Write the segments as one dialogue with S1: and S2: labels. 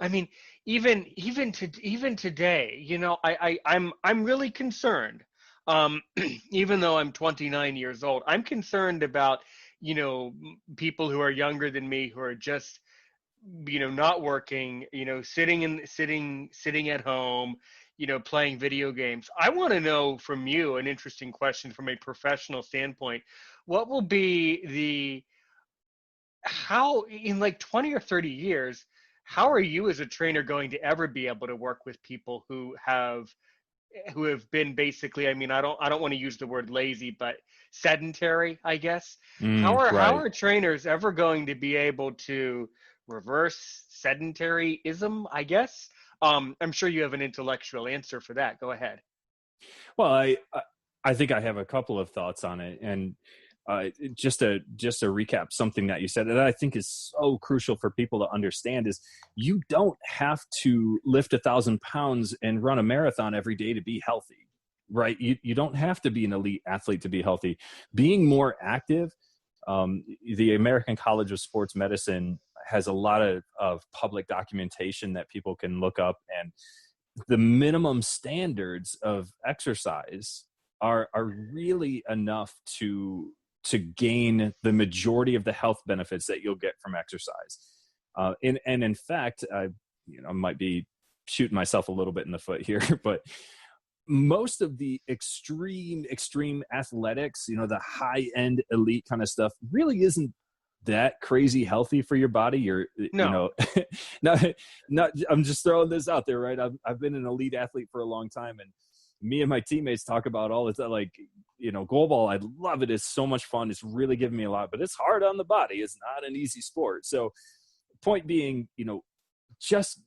S1: I mean, even today, I'm really concerned. Even though I'm 29 years old, I'm concerned about, people who are younger than me who are just, not working, sitting at home, playing video games. I want to know from you an interesting question from a professional standpoint. What will be how in like 20 or 30 years, how are you as a trainer going to ever be able to work with people who have been basically, I mean, I don't want to use the word lazy, but sedentary, I guess. How
S2: Right.
S1: are trainers ever going to be able to reverse sedentaryism, I guess? I'm sure you have an intellectual answer for that. Go ahead.
S2: Well, I think I have a couple of thoughts on it, and just to recap something that you said that I think is so crucial for people to understand is you don't have to lift 1,000 pounds and run a marathon every day to be healthy, right? You don't have to be an elite athlete to be healthy. Being more active, the American College of Sports Medicine has a lot of public documentation that people can look up, and the minimum standards of exercise are really enough to gain the majority of the health benefits that you'll get from exercise. And in fact, I might be shooting myself a little bit in the foot here, but most of the extreme athletics, the high end elite kind of stuff really isn't that crazy healthy for your body.
S1: No.
S2: Not, I'm just throwing this out there, right? I've been an elite athlete for a long time, and me and my teammates talk about all this, like, goalball. I love it. It's so much fun. It's really given me a lot, but it's hard on the body. It's not an easy sport. So point being, just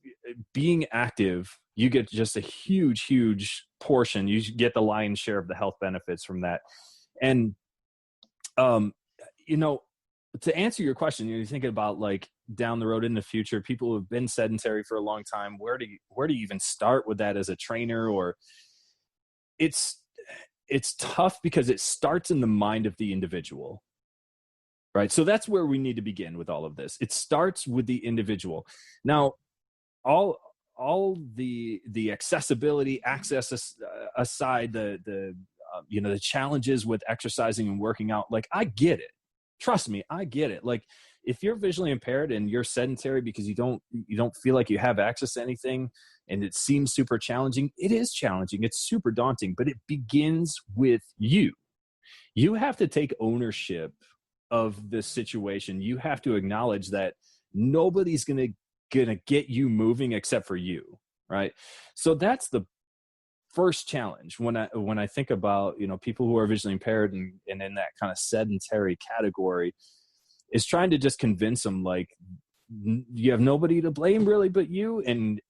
S2: being active, you get just a huge portion. You get the lion's share of the health benefits from that. And, to answer your question, you're thinking about like down the road in the future, people who have been sedentary for a long time. Where do you even start with that as a trainer? Or it's tough because it starts in the mind of the individual, right? So that's where we need to begin with all of this. It starts with the individual. Now, all the accessibility, access aside, the challenges with exercising and working out, like, I get it. Trust me, I get it. Like, if you're visually impaired and you're sedentary because you don't feel like you have access to anything, and it seems super challenging, it is challenging. It's super daunting, but it begins with you. You have to take ownership of this situation. You have to acknowledge that nobody's gonna get you moving except for you, right? So that's the first challenge when I think about people who are visually impaired and in that kind of sedentary category, is trying to just convince them, like, you have nobody to blame really but you, and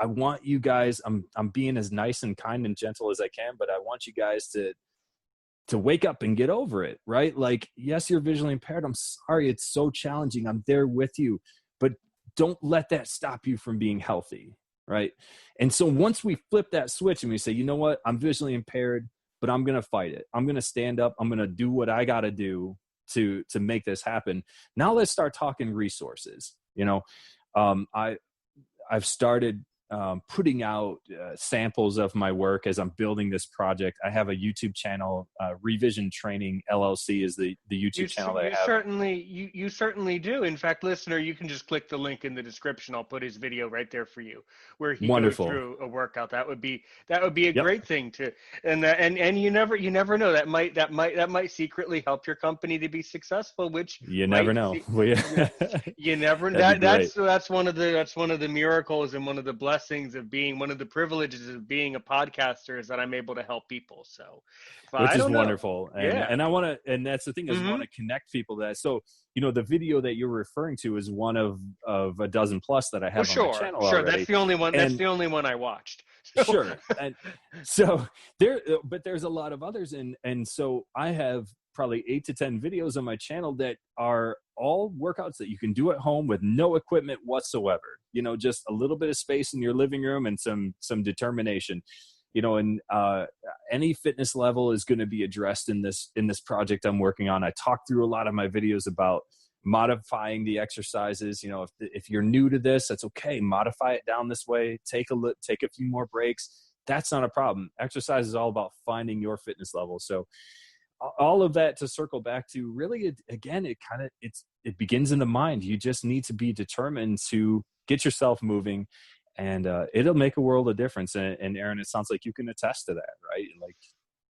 S2: I want you guys, I'm being as nice and kind and gentle as I can, but I want you guys to wake up and get over it, right? Like, yes, you're visually impaired. I'm sorry, it's so challenging. I'm there with you, but don't let that stop you from being healthy, right? And so once we flip that switch and we say, you know what, I'm visually impaired, but I'm going to fight it. I'm going to stand up. I'm going to do what I got to do to make this happen. Now let's start talking resources. I've started putting out samples of my work as I'm building this project. I have a YouTube channel, Revision Training LLC is the YouTube channel that I have.
S1: You certainly do. In fact, listener, you can just click the link in the description. I'll put his video right there for you, where he
S2: Wonderful.
S1: goes through a workout. That would be a
S2: Yep.
S1: great thing to, and you never know, that might secretly help your company to be successful, which
S2: You never know.
S1: you never. That's one of the miracles and one of the blessings of being, one of the privileges of being a podcaster, is that I'm able to help people. So,
S2: which is wonderful. And I want to, and that's the thing, is
S1: Mm-hmm.
S2: want to connect people to that. So, the video that you're referring to is one of a dozen plus that I have on my channel already.
S1: That's the only one. That's the only one I watched. So.
S2: Sure. And so but there's a lot of others. And so I have probably 8 to 10 videos on my channel that are all workouts that you can do at home with no equipment whatsoever, just a little bit of space in your living room and some determination, and any fitness level is going to be addressed in this project I'm working on. I talk through a lot of my videos about modifying the exercises. You know, if you're new to this, that's okay. Modify it down this way. Take a few more breaks. That's not a problem. Exercise is all about finding your fitness level. So all of that to circle back to, really, again, it begins in the mind. You just need to be determined to get yourself moving, and it'll make a world of difference. And Aaron, it sounds like you can attest to that, right? Like,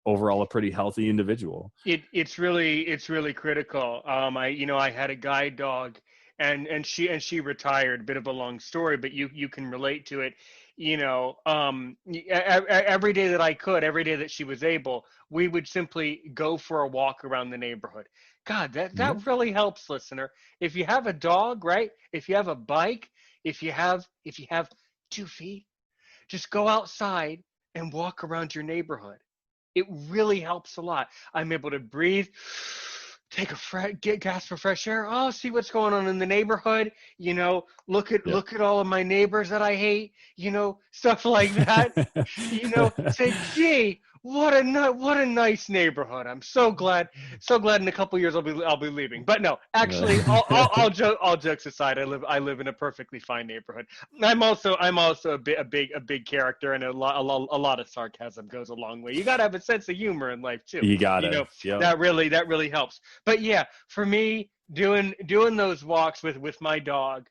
S2: overall, a pretty healthy individual.
S1: It's really critical. I had a guide dog, and she retired. Bit of a long story, but you can relate to it. Every day that I could, every day that she was able, we would simply go for a walk around the neighborhood. God, that
S2: Yep.
S1: really helps, listener. If you have a dog, right? If you have a bike, if you have 2 feet, just go outside and walk around your neighborhood. It really helps a lot. I'm able to breathe, get gas for fresh air. Oh, see what's going on in the neighborhood. Look
S2: Yep.
S1: at all of my neighbors that I hate. Stuff like that. Say, gee, what a nice neighborhood. I'm so glad in a couple years I'll be leaving. But no, actually, all jokes aside, I live in a perfectly fine neighborhood. I'm also a big character, and a lot of sarcasm goes a long way. You got to have a sense of humor in life too.
S2: You gotta. Yep.
S1: That really helps. But yeah, for me, doing those walks with my dog,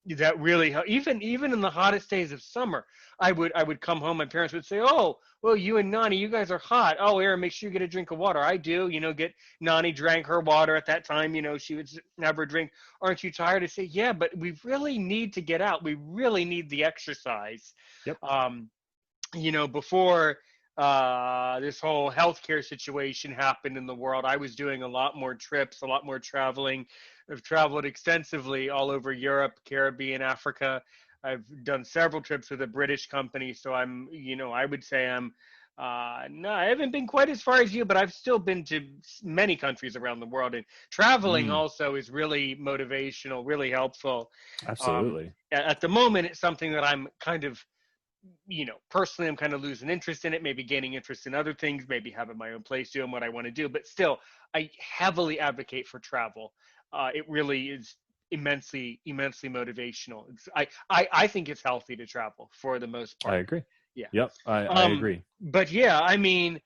S1: that really helped. Even in the hottest days of summer, I would come home. My parents would say, "Oh, well, you and Nani, you guys are hot. Oh, Aaron, make sure you get a drink of water." I do. Get Nani drank her water at that time. She would have her drink. Aren't you tired? I say, yeah, but we really need to get out. We really need the exercise.
S2: Yep.
S1: Before this whole healthcare situation happened in the world, I was doing a lot more trips, a lot more traveling. I've traveled extensively all over Europe, Caribbean, Africa. I've done several trips with a British company, so I would say no, I haven't been quite as far as you, but I've still been to many countries around the world. And traveling also is really motivational, really helpful.
S2: Absolutely.
S1: At the moment, it's something that I'm kind of, personally, I'm kind of losing interest in it, maybe gaining interest in other things, maybe having my own place doing what I want to do. But still, I heavily advocate for travel. It really is immensely motivational. I think it's healthy to travel for the most part.
S2: I agree.
S1: Yeah.
S2: Yep. I agree.
S1: But yeah, I mean,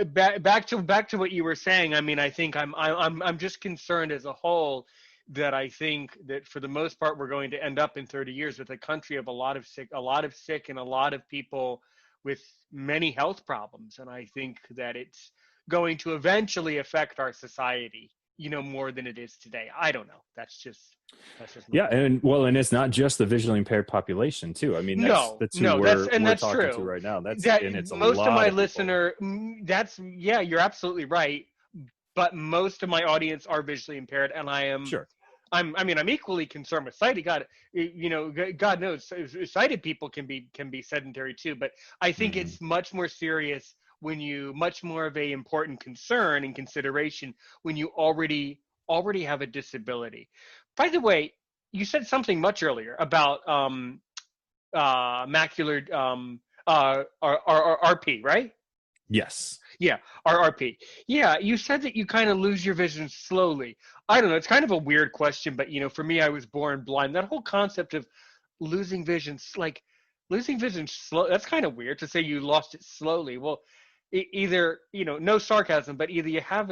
S1: back to what you were saying. I mean, I think I'm just concerned as a whole that I think that for the most part we're going to end up in 30 years with a country of a lot of sick and a lot of people with many health problems. And I think that it's going to eventually affect our society, more than it is today. I don't know. That's just
S2: yeah. And it's not just the visually impaired population too. I mean, that's who we're talking
S1: true.
S2: To right now. It's
S1: most of my
S2: listener.
S1: You're absolutely right. But most of my audience are visually impaired, and I am
S2: sure.
S1: I'm equally concerned with sighted. God knows sighted people can be sedentary too. But I think it's much more serious much more of a important concern and consideration when you already have a disability. By the way, you said something much earlier about macular RP, right?
S2: Yes.
S1: Yeah, RRP. Yeah, you said that you kind of lose your vision slowly. I don't know. It's kind of a weird question, but for me, I was born blind. That whole concept of losing vision slow. That's kind of weird to say you lost it slowly. Well, either no sarcasm, but either you have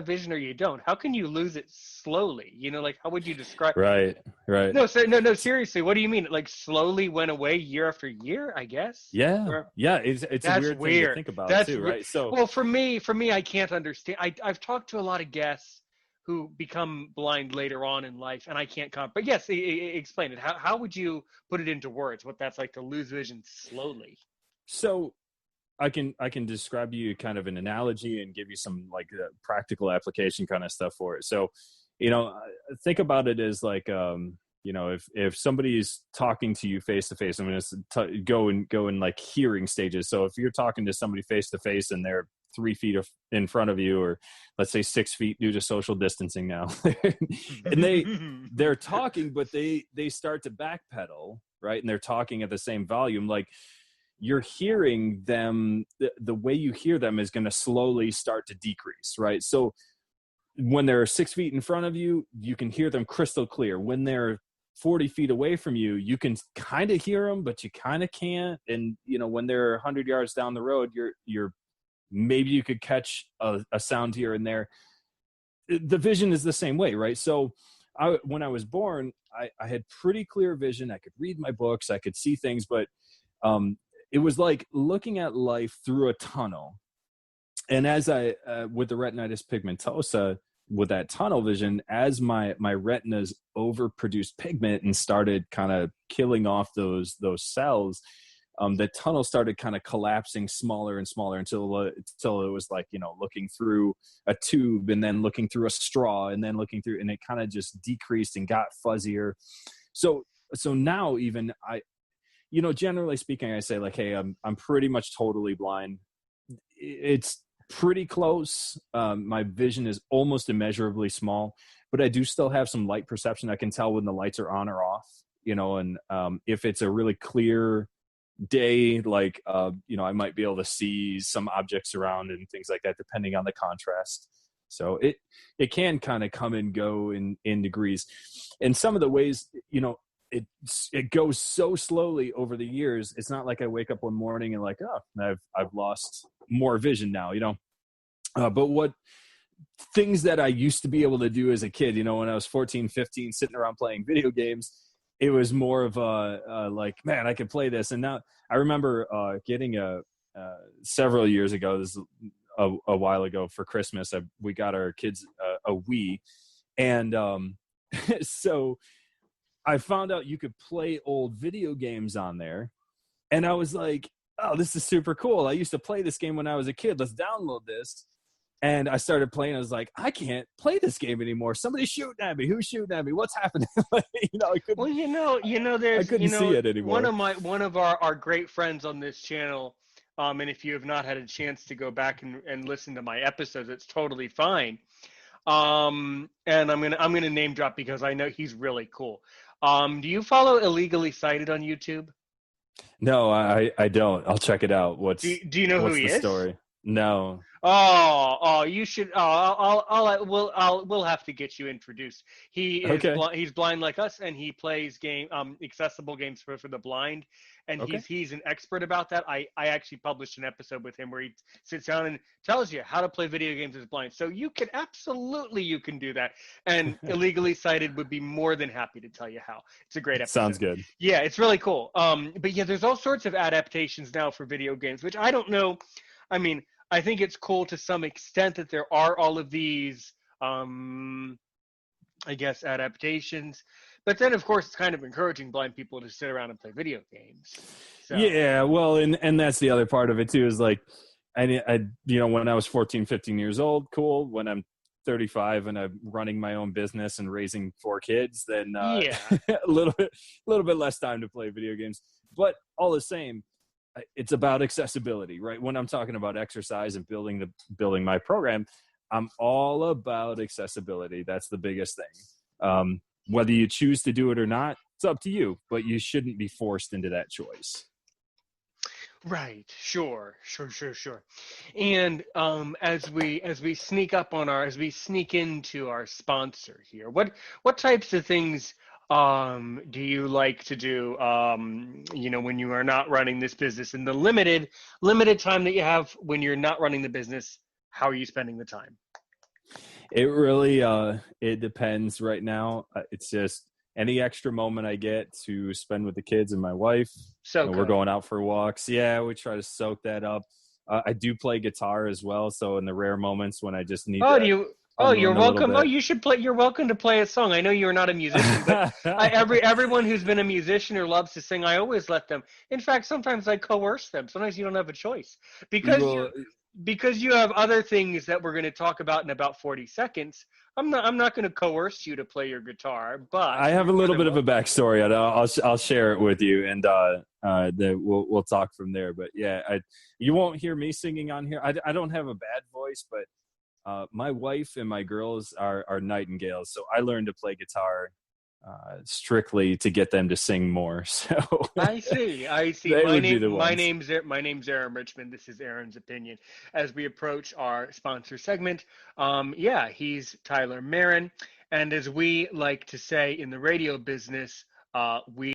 S1: vision or you don't. How can you lose it slowly? Like, how would you describe?
S2: Right.
S1: No, seriously, what do you mean? Like, slowly went away year after year, I guess.
S2: Yeah. It's a weird thing to think about too, right? So,
S1: well, for me, I can't understand. I've talked to a lot of guests who become blind later on in life, and I can't but yes, explain it. How would you put it into words? What that's like to lose vision slowly?
S2: So, I can describe to you kind of an analogy and give you some like practical application kind of stuff for it. So, think about it as like, if somebody is talking to you face to face, I'm going to go in like hearing stages. So if you're talking to somebody face to face and they're 3 feet in front of you, or let's say 6 feet due to social distancing now, and they're talking, but they start to backpedal, right? And they're talking at the same volume, like, you're hearing them, the way you hear them is going to slowly start to decrease, right? So when they're 6 feet in front of you, you can hear them crystal clear. When they're 40 feet away from you, you can kind of hear them, but you kind of can't. And, you know, when they're 100 yards down the road, you're maybe you could catch a sound here and there. The vision is the same way, right? So when I was born, I had pretty clear vision. I could read my books, I could see things, but it was like looking at life through a tunnel. And as I with the retinitis pigmentosa, with that tunnel vision, as my retinas overproduced pigment and started kind of killing off those cells, the tunnel started kind of collapsing smaller and smaller until it was like, you know, looking through a tube and then looking through a straw and then looking through, and it kind of just decreased and got fuzzier. So now even you know, generally speaking, I say like, hey, I'm pretty much totally blind. It's pretty close. My vision is almost immeasurably small, but I do still have some light perception. I can tell when the lights are on or off, you know, and if it's a really clear day, like, you know, I might be able to see some objects around and things like that, depending on the contrast. So it can kind of come and go in degrees. And some of the ways, you know, it goes so slowly over the years. It's not like I wake up one morning and like, oh, I've lost more vision now, you know. But what things that I used to be able to do as a kid, you know, when I was 14, 15, sitting around playing video games, it was more of a like, man, I could play this. And now I remember getting several years ago, this is a while ago, for Christmas, we got our kids a Wii. And so I found out you could play old video games on there. And I was like, oh, this is super cool. I used to play this game when I was a kid. Let's download this. And I started playing. I was like, I can't play this game anymore. Somebody's shooting at me. Who's shooting at me? What's happening? You know, I couldn't.
S1: Well, there's,
S2: I couldn't see it anymore.
S1: One of our great friends on this channel, and if you have not had a chance to go back and listen to my episodes, it's totally fine. And I'm gonna name drop because I know he's really cool. Do you follow Illegally Cited on YouTube?
S2: No, I don't. I'll check it out.
S1: Do you know who he is?
S2: Story? No.
S1: Oh, you should. We'll have to get you introduced. He is
S2: Okay.
S1: he's blind like us, and he plays accessible games for the blind, and
S2: Okay.
S1: he's an expert about that. I actually published an episode with him where he sits down and tells you how to play video games as blind. So you can do that, and Illegally Cited would be more than happy to tell you how. It's a great episode.
S2: Sounds good.
S1: Yeah, it's really cool. But yeah, there's all sorts of adaptations now for video games, which I don't know. I mean, I think it's cool to some extent that there are all of these, I guess, adaptations. But then, of course, it's kind of encouraging blind people to sit around and play video games. So.
S2: Yeah, well, and that's the other part of it, too, is like, I you know, when I was 14, 15 years old, cool. When I'm 35 and I'm running my own business and raising 4 kids, then
S1: yeah.
S2: a little bit less time to play video games. But all the same, it's about accessibility, right? When I'm talking about exercise and building my program, I'm all about accessibility. That's the biggest thing. Whether you choose to do it or not, it's up to you, but you shouldn't be forced into that choice.
S1: Right. Sure. And as we sneak into our sponsor here, what types of things do you like to do, you know, when you are not running this business, in the limited time that you have when you're not running the business? How are you spending the time?
S2: It really it depends right now. It's just any extra moment I get to spend with the kids and my wife.
S1: So
S2: we're going out for walks. Yeah, we try to soak that up. I do play guitar as well, so in the rare moments when I just need
S1: you're welcome. You should play. You're welcome to play a song. I know you're not a musician, but everyone who's been a musician or loves to sing, I always let them. In fact, sometimes I coerce them. Sometimes you don't have a choice because you have other things that we're going to talk about in about 40 seconds. I'm not going to coerce you to play your guitar, but
S2: I have a little bit of a backstory. I'll share it with you, and we'll talk from there. But yeah, you won't hear me singing on here. I don't have a bad voice, but my wife and my girls are nightingales. So I learned to play guitar strictly to get them to sing more. So
S1: I see. I see.
S2: they
S1: My
S2: would be
S1: name,
S2: the
S1: my
S2: ones.
S1: name's, my name's Aaron Richmond. This is Aaron's opinion. As we approach our sponsor segment, yeah, he's Tyler Merren, and as we like to say in the radio business, we